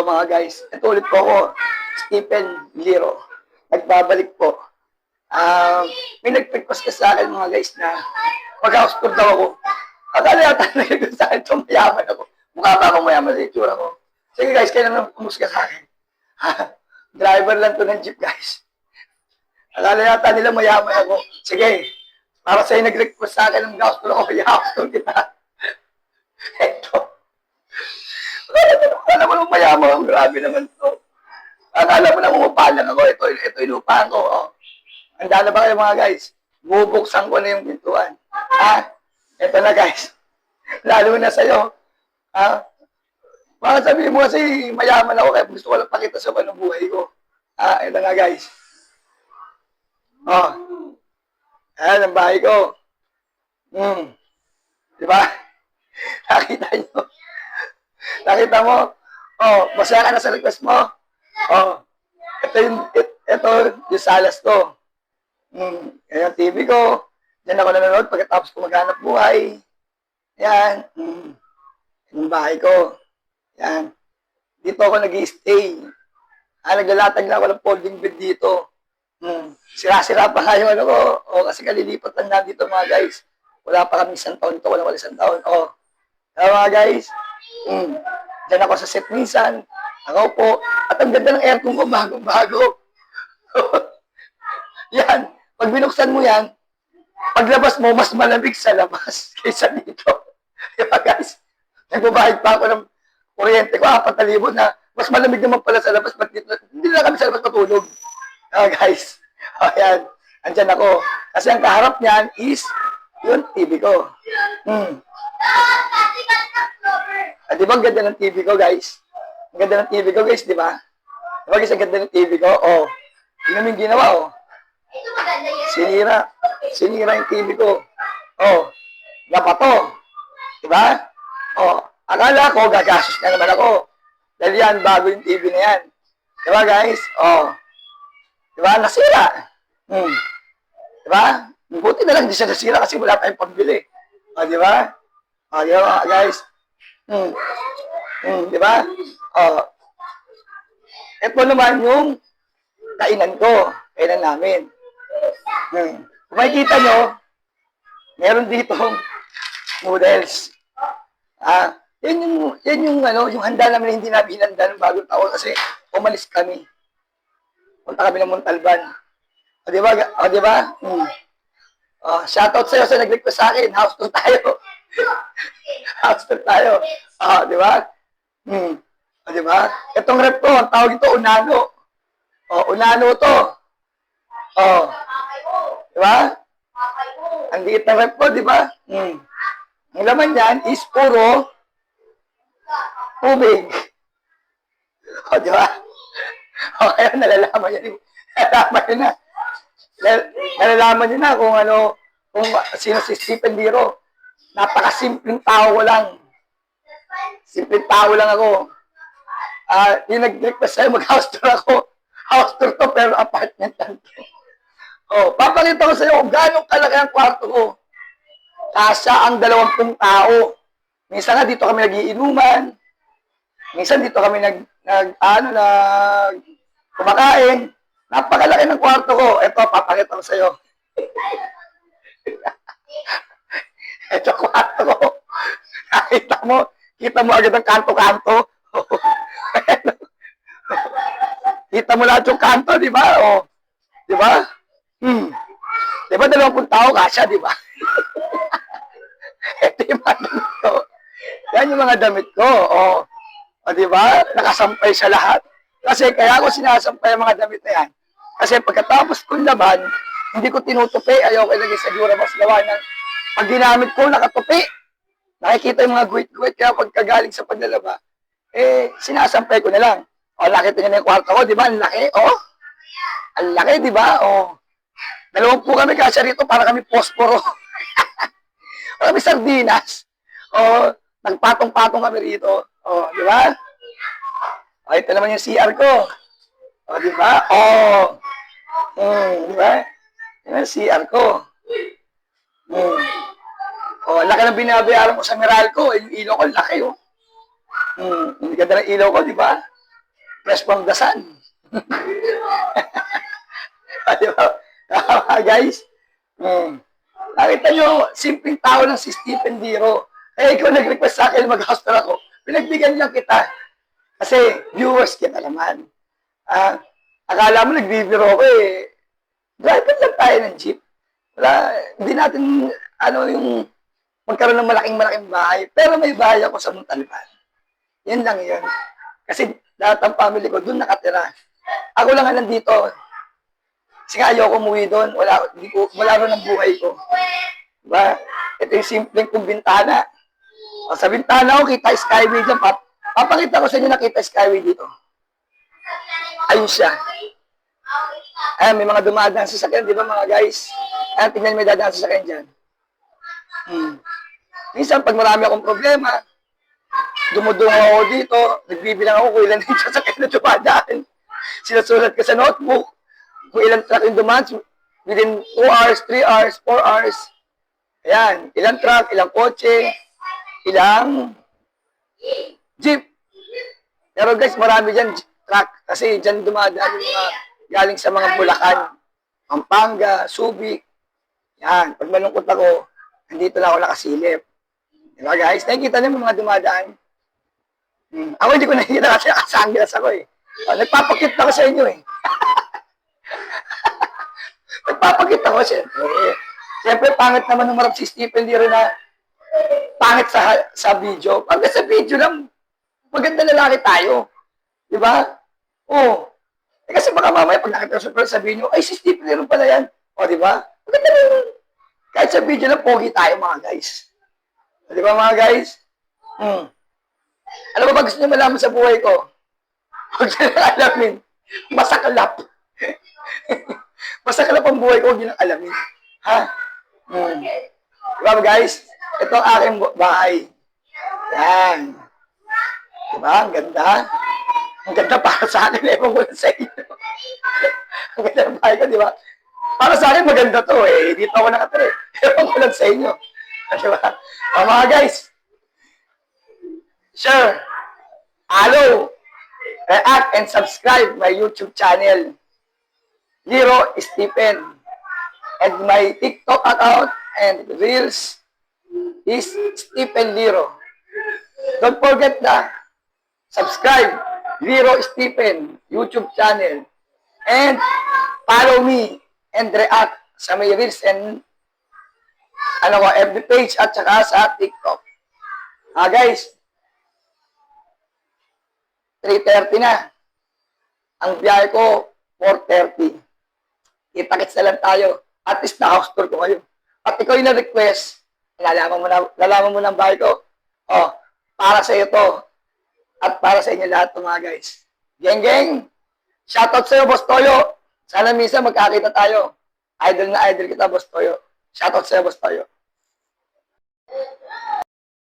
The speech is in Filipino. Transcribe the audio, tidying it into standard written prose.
mga guys, ito ulit po ako, Stephen Liro. Nagbabalik po. May nag-request ka sa akin mga guys na mag-house tour daw ako. Akala yata nag-request sa akin ito, mayaman ako. Mukha ba akong mayaman sa itsura ko? Sige guys, kailan naman pumusga sa akin? Driver lang to ng jeep guys. Akala yata nila mayaman ako. Sige, para sa'yo nag-request sa akin ng house tour ako, i-house tour kita. Ito. Akala mo naman mayaman, grabe naman to. Akala mo na umupahan lang ako. Ito inupahan ko. Oh. Handa na ba kayo mga guys? Bubuksan ko na yung pintuan. Ito na guys. Lalo na sa'yo. Baka sabihin mo kasi mayaman ako kaya gusto ko lang pakita sa ng buhay ko. Ito na guys. Oh. Ayan ang bahay ko. Diba? Nakita nyo. Nakita mo? Oh, masaya ka na sa request mo? Oh. Ito yung salas ko. Yan yung TV ko. Diyan ako nanonood pagkatapos ko maghanap buhay. Yan. Yung bahay ko. Yan. Dito ako nag-i-stay. Naglalatag na ako ng folding bed dito. Sira-sira pa nga yung ano ko. Kasi kalilipat lang na dito mga guys. Wala pa kami isang taon to. Wala isang taon. Mga guys. Diyan ako sa set minsan. Ako po. At ang ganda ng aircon ko, bagong-bago. Yan. Pag binuksan mo yan, paglabas mo, mas malamig sa labas kaysa dito. Diba guys? Nagbabahid pa ako ng kuryente ko, 4,000 na. Mas malamig naman pala sa labas. Dito, hindi na kami sa labas matulog. Guys. Ayan. Andyan ako. Kasi ang kaharap niyan is yung TV ko. Diba ang ganda ng TV ko, guys? Ang ganda ng TV ko, guys, diba? Diba, guys, ang ganda ng TV ko? Tingnan yung ginawa, Sinira yung TV ko. Napato. Diba? Akala ko, gagastos na naman ako. Dahil yan, bago yung TV na yan. Diba, guys? Diba? Nasira. Diba? Buti na lang hindi siya nasira kasi wala tayong pambili. Diba? Diba, guys? Diba? Ito naman yung kainan ko. Kainan namin. Kung makikita nyo, meron dito noodles. Yan yung handa namin hindi namin hinanda ng bagong taon kasi umalis kami. Punta kami ng Montalban. Diba? Shoutout sa'yo sa nag-request sa akin. House tour tayo. House tour tayo. Diba? Diba? Itong rep ko, ang tawag ito, Unano. Unano to. Diba? Ang liit ng rep ko, diba? Ang laman yan is puro tubig. Diba? Kaya nalalaman nyo na. Nalalaman nyo na kung sino si Stephen Liro. Napakasimpleng tao ko lang. Simpleng tao lang ako. Yung nag-request sa'yo, mag-house tour ako. House tour to, pero apartment lang to. Papakita ko sa'yo kung gano'ng kalaki ang kwarto ko. Kasya ang 20 tao. Minsan nga dito kami nagiinuman. Minsan dito kami kumakain. Napakalaki ng kwarto ko. Ito, papakita ko sa'yo. Ito kwarto ko. Kita mo agad ang kanto-kanto. Kita mo lahat yung kanto, di ba? Di ba? Di ba 20 tao kasya, di ba? Ito yung mga damit ko. Yan yung mga damit ko. Di ba? Nakasampay sa lahat. Kasi kaya ako sinasampay ang mga damit na yan. Kasi pagkatapos kong laban, hindi ko tinutupi. Ayaw ko ilagay sa Duramax gawa ng pag ginamit ko, nakatupi. Nakikita yung mga guwit-guwit. Kaya pagkagaling sa paglalaba, sinasampay ko na lang. Nakita nyo na yung kwarto ko, di ba? Ang laki, Ang laki, di ba? 2 kami kasi rito para kami posporo. Kami sardinas. Nagpatong-patong kami rito. Di ba? Ito naman yung CR ko. Di ba? Di ba? Yan yung CR ko. Laki ng binabayaran ko sa Meralco. Yung ilaw ko, laki, Ang ganda ng ilaw ko, di ba? fresh from the sun. Di ba? Guys, nakita nyo, simpleng tao lang si Stephen Diro. Eh, ikaw nag-request sa akin mag-house tour ako. Pinagbigyan lang kita. Kasi viewers kita naman. Akala mo nagbibiro ko eh. Driver lang tayo ng jeep. Wala, hindi natin, yung magkaroon ng malaking bahay. Pero may bahay ako sa Montalban. Yan lang yun. Kasi lahat ng family ko doon nakatira. Ako lang nga nandito. Kasi nga ayoko umuwi doon. Wala rin ang buhay ko. Diba? Ito yung simpleng kong bintana. O, sa bintana ko, kita skyway dyan. Papakita ko sa inyo nakita skyway dito. Ayun siya. Ayan, may mga dumadaan sa sakyan, di ba mga guys? Ayan, tingnan may dadaan sa sakyan dyan. Minsan, pag marami akong problema, dumudungo ako dito, nagbibilang ako kung ilan yung sasakyan na dumadaan. Sinasulat ko sa notebook, kung ilang truck yung dumaan, within 2 hours, 3 hours, 4 hours. Ayan, ilang truck, ilang kotse, ilang jeep. Pero guys, marami dyan truck kasi dyan dumadaan yung mga galing sa mga Bulacan, Pampanga, Subic. Yan, pag malungkot ako, nandito lang ako nakasilip. Diba guys? Nakikita niyo mga dumadaan. Ako hindi ko nakikita kasi nakasanggilas ako eh. Nagpapakit ako sa inyo eh. Nagpapakit ako siyempre. Siyempre, pangit naman ng marap si Stephen Diro na pangit sa video. Pag sa video lang, maganda lalaki tayo. Di ba? Oo. Eh, kasi baka mamaya pag nakita ko sabihin nyo, ay si Stephen Diro pala yan. O, di ba? Maganda lang. Kahit sa video lang, pogi tayo mga guys. O, di ba mga guys? Ano ba gusto nyo malaman sa buhay ko? Huwag nyo lang alamin. Masakalap. Masakalap ang buhay ko, huwag nyo lang alamin. Ha? Diba guys? Ito ang aking bahay. Yan. Diba? Ang ganda. Ang ganda para sa akin. Ewan ko lang sa inyo. Ang ganda ng bahay ko, diba? Para sa akin, maganda to eh. Dito ako nakatira eh. Ewan ko lang sa inyo. Diba? Mga guys. Sure. Follow, react, and subscribe my YouTube channel. Diro Stephen. And my TikTok account and Reels is Stephen Diro. Don't forget na subscribe Diro Stephen YouTube channel and follow me and react sa may Reels and FB page at saka sa TikTok. Guys, 3:30 na. Ang biyahe ko 4:30. Kita-kits na lang tayo. At least na-house tour ko kayo. At ikaw yung na-request, nalaman mo ng bahay ko, para sa iyo to. At para sa inyo lahat mga guys. Geng! Shoutout sa iyo, Boss Toyo. Sana minsan magkakita tayo. Idol na idol kita, Boss Toyo. Shoutout sa iyo, Boss Toyo.